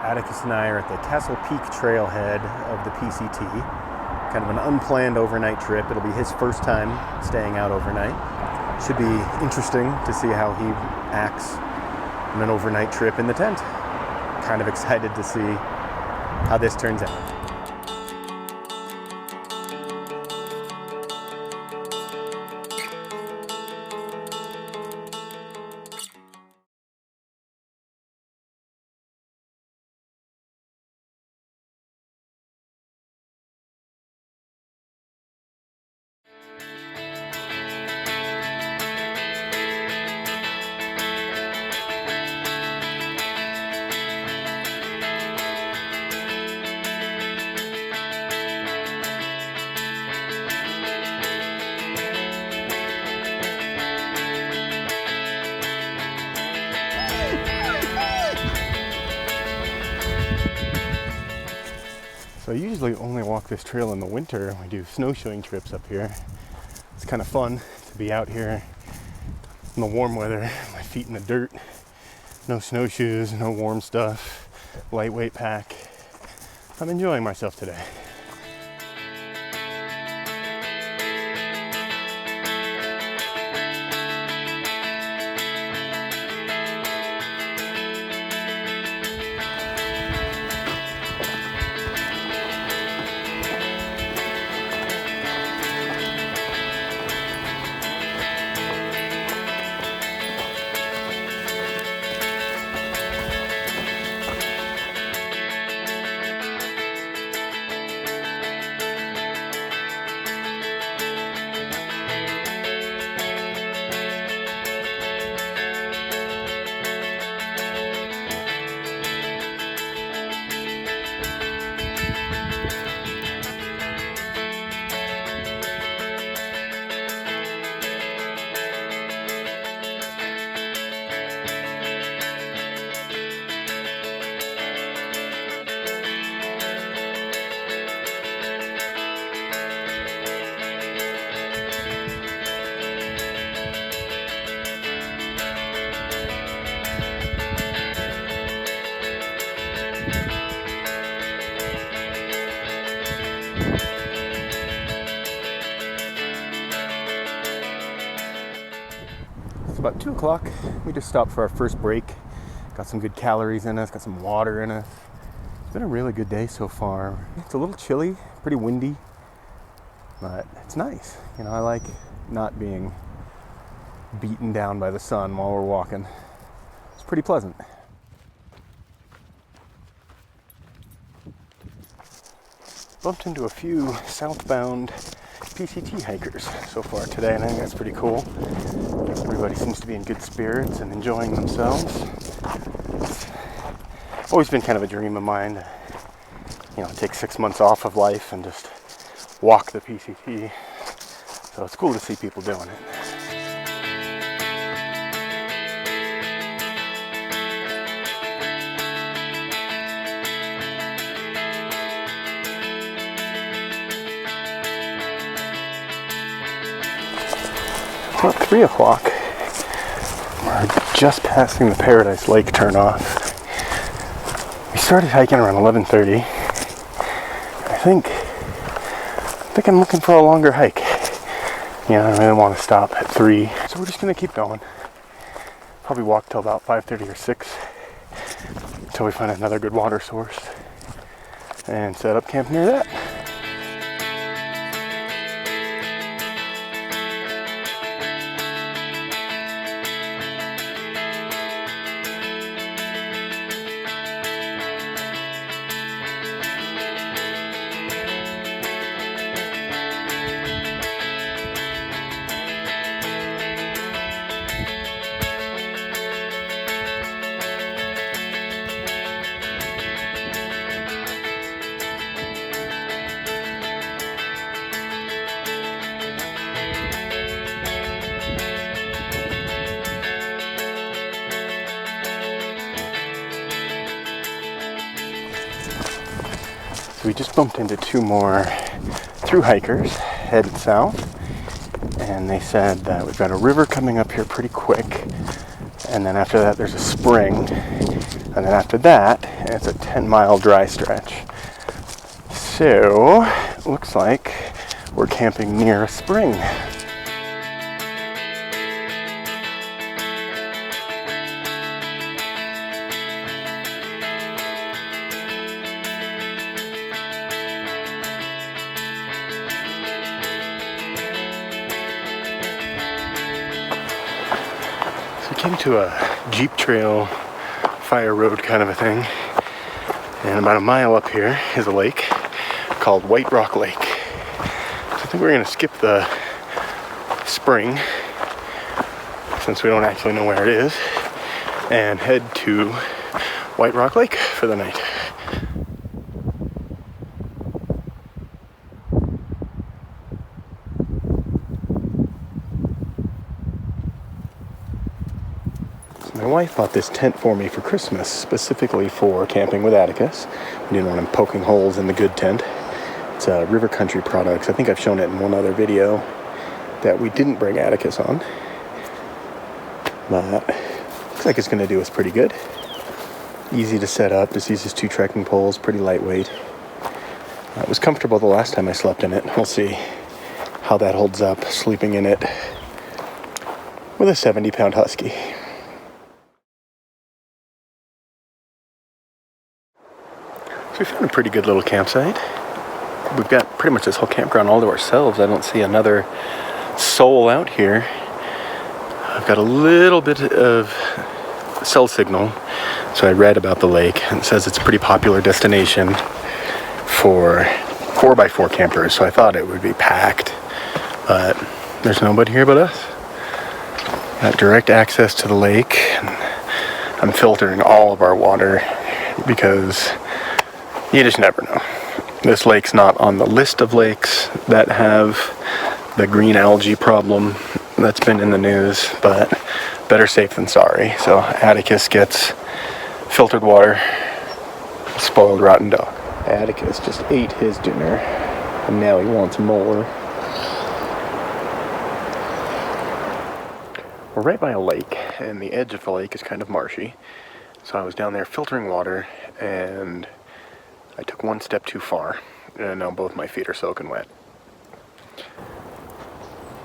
Atticus and I are at the Castle Peak Trailhead of the PCT. Kind of an unplanned overnight trip. It'll be his first time staying out overnight. Should be interesting to see how he acts on an overnight trip in the tent. Kind of excited to see how this turns out. So I usually only walk this trail in the winter. We do snowshoeing trips up here. It's kind of fun to be out here in the warm weather, my feet in the dirt, no snowshoes, no warm stuff, lightweight pack. I'm enjoying myself today. It's about 2 o'clock. We just stopped for our first break. Got some good calories in us, got some water in us. It's been a really good day so far. It's a little chilly, pretty windy, but it's nice. You know, I like not being beaten down by the sun while we're walking. It's pretty pleasant. Bumped into a few southbound PCT hikers so far today, and I think that's pretty cool. Everybody seems to be in good spirits and enjoying themselves. It's always been kind of a dream of mine to, you know, take 6 months off of life and just walk the PCT. So it's cool to see people doing it. About 3 o'clock. We're just passing the Paradise Lake turnoff. We started hiking around 11:30. I think I'm looking for a longer hike. Yeah, I really want to stop at 3. So we're just gonna keep going. Probably walk till about 5:30 or 6 until we find another good water source and set up camp near that. So we just bumped into 2 more through hikers headed south, and they said that we've got a river coming up here pretty quick, and then after that there's a spring, and then after that and it's a 10-mile dry stretch. So, looks like we're camping near a spring. So we came to a Jeep trail, fire road kind of a thing, and about a mile up here is a lake called White Rock Lake. So I think we're going to skip the spring, since we don't actually know where it is, and head to White Rock Lake for the night. My wife bought this tent for me for Christmas, specifically for camping with Atticus. We didn't want him poking holes in the good tent. It's River Country Products. I think I've shown it in one other video that we didn't bring Atticus on. But looks like it's going to do us pretty good. Easy to set up, just uses 2 trekking poles, pretty lightweight. It was comfortable the last time I slept in it. We'll see how that holds up, sleeping in it with a 70-pound husky. So we found a pretty good little campsite. We've got pretty much this whole campground all to ourselves. I don't see another soul out here. I've got a little bit of cell signal, so I read about the lake, and it says it's a pretty popular destination for 4x4 campers, so I thought it would be packed, but there's nobody here but us. Got direct access to the lake, and I'm filtering all of our water because you just never know. This lake's not on the list of lakes that have the green algae problem that's been in the news, but better safe than sorry. So Atticus gets filtered water, spoiled rotten dog. Atticus just ate his dinner, and now he wants more. We're right by a lake, and the edge of the lake is kind of marshy. So I was down there filtering water, and I took one step too far, and now both my feet are soaking wet.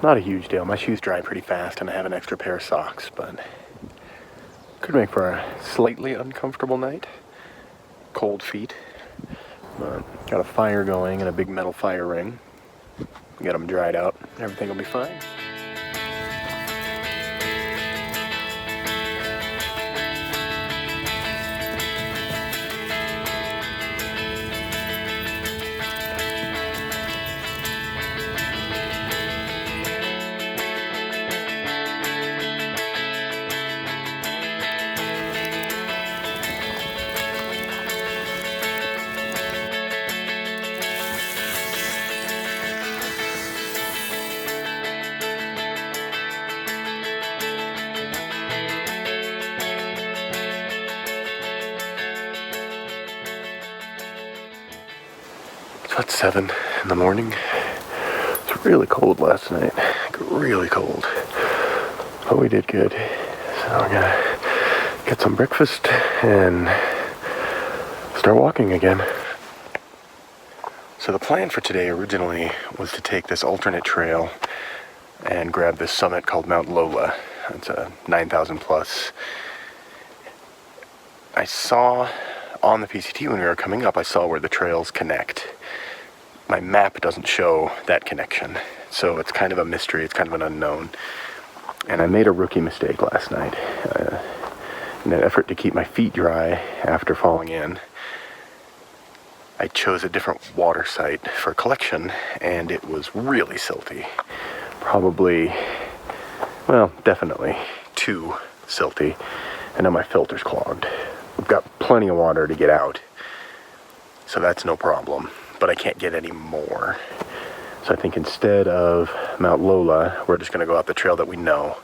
Not a huge deal. My shoes dry pretty fast, and I have an extra pair of socks, but could make for a slightly uncomfortable night. Cold feet. Got a fire going and a big metal fire ring. Get them dried out. Everything will be fine. It's 7 in the morning. It's really cold last night. Really cold. But we did good. So we're gonna get some breakfast and start walking again. So the plan for today originally was to take this alternate trail and grab this summit called Mount Lola. It's a 9,000 plus. I saw on the PCT when we were coming up, I saw where the trails connect. My map doesn't show that connection, so it's kind of a mystery, it's kind of an unknown. And I made a rookie mistake last night. In an effort to keep my feet dry after falling in, I chose a different water site for collection, and it was really silty. Probably, well, definitely too silty, and now my filter's clogged. We've got plenty of water to get out, so that's no problem. But I can't get any more. So I think instead of Mount Lola, we're just going to go out the trail that we know,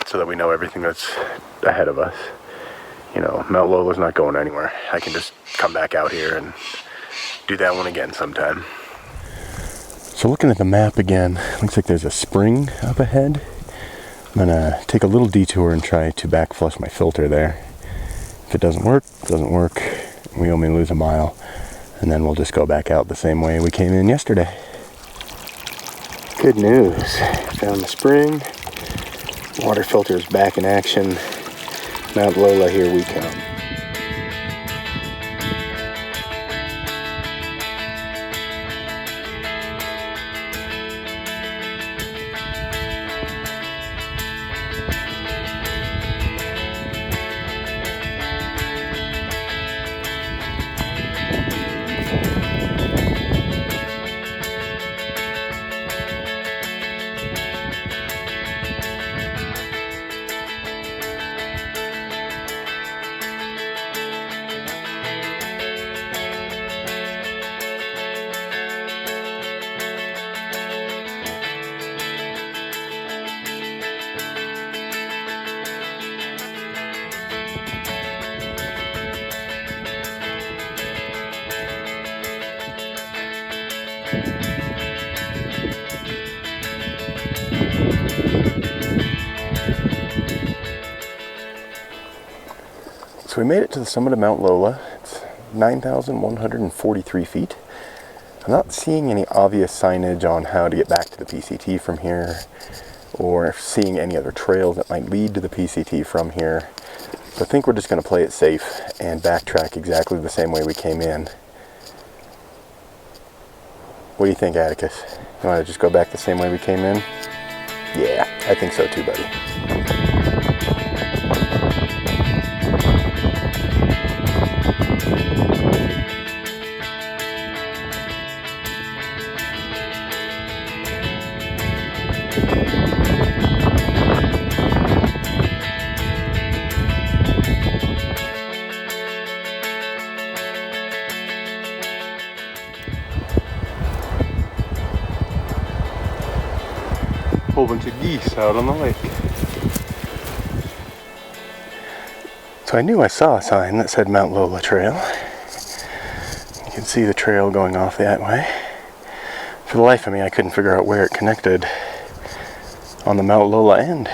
so that we know everything that's ahead of us. You know, Mount Lola's not going anywhere. I can just come back out here and do that one again sometime. So looking at the map again, looks like there's a spring up ahead. I'm going to take a little detour and try to back flush my filter there. If it doesn't work, it doesn't work. We only lose a mile, and then we'll just go back out the same way we came in yesterday. Good news. Found the spring. Water filter is back in action. Mount Lola, here we come. So we made it to the summit of Mount Lola. It's 9,143 feet. I'm not seeing any obvious signage on how to get back to the PCT from here, or seeing any other trails that might lead to the PCT from here. So I think we're just going to play it safe and backtrack exactly the same way we came in. What do you think, Atticus? You want to just go back the same way we came in? Yeah, I think so too, buddy. Whole bunch of geese out on the lake. So I knew I saw a sign that said Mount Lola Trail. You can see the trail going off that way. For the life of me, I couldn't figure out where it connected on the Mount Lola end.